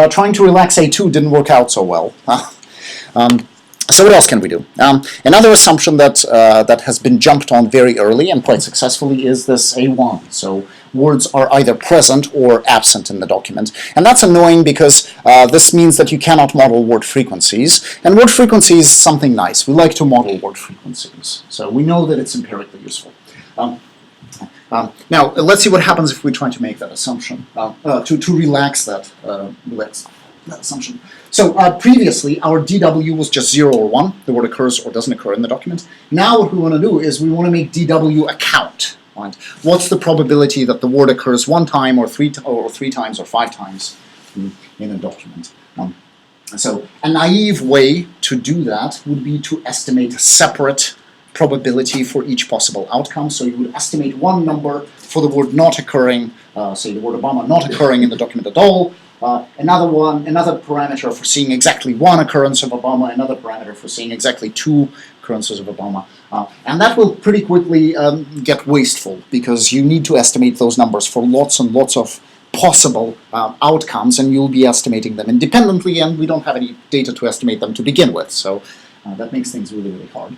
Trying to relax A2 didn't work out so well. So what else can we do? Another assumption that that has been jumped on very early and quite successfully is this A1. So words are either present or absent in the document. And that's annoying because this means that you cannot model word frequencies. And word frequency is something nice. We like to model word frequencies. So we know that it's empirically useful. Now, let's see what happens if we try to make that assumption, to relax that assumption. So previously, our DW was just 0 or 1. The word occurs or doesn't occur in the document. Now what we want to do is we want to make DW a count. Right? What's the probability that the word occurs 1 time or 3 times or 5 times in a document? So a naive way to do that would be to estimate a separate probability for each possible outcome. So you would estimate one number for the word not occurring, say the word Obama not occurring in the document at all, another parameter for seeing exactly 1 occurrence of Obama, another parameter for seeing exactly 2 occurrences of Obama. And that will pretty quickly get wasteful because you need to estimate those numbers for lots and lots of possible outcomes, and you'll be estimating them independently, and we don't have any data to estimate them to begin with. So that makes things really, really hard.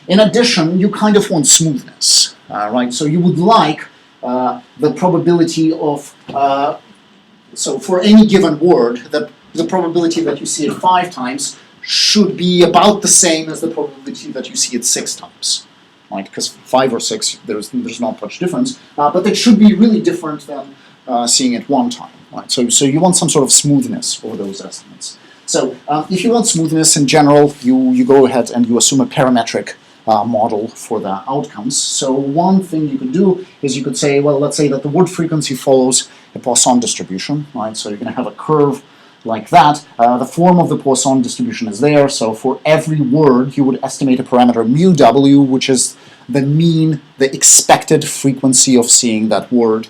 In addition, you kind of want smoothness, right? So you would like the probability of, so for any given word, the probability that you see it 5 times should be about the same as the probability that you see it 6 times, right? Because 5 or 6, there's not much difference, but it should be really different than seeing it 1 time, right? So you want some sort of smoothness over those estimates. So if you want smoothness in general, you go ahead and you assume a parametric model for the outcomes. So one thing you could do is you could say, well, let's say that the word frequency follows a Poisson distribution, right? So you're going to have a curve like that. The form of the Poisson distribution is there. So for every word, you would estimate a parameter mu w, which is the mean, the expected frequency of seeing that word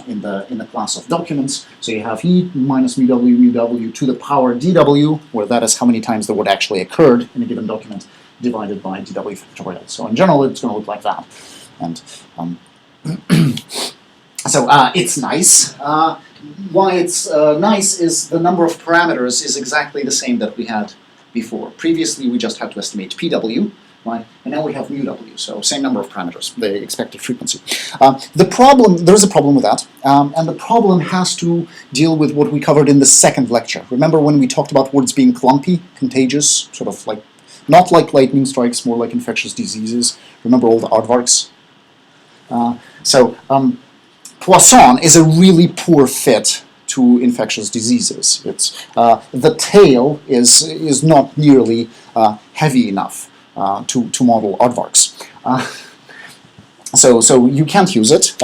in the class of documents. So you have e minus mu w to the power dw, where that is how many times the word actually occurred in a given document, divided by dw factorial. So in general, it's going to look like that. And so it's nice. Why it's nice is the number of parameters is exactly the same that we had before. Previously, we just had to estimate pw, right? And now we have mu w, so same number of parameters, the expected frequency. There's a problem with that, and the problem has to deal with what we covered in the second lecture. Remember when we talked about words being clumpy, contagious, sort of like, not like lightning strikes, more like infectious diseases. Remember all the aardvarks? Poisson is a really poor fit to infectious diseases. It's the tail is not nearly heavy enough to model aardvarks. So you can't use it.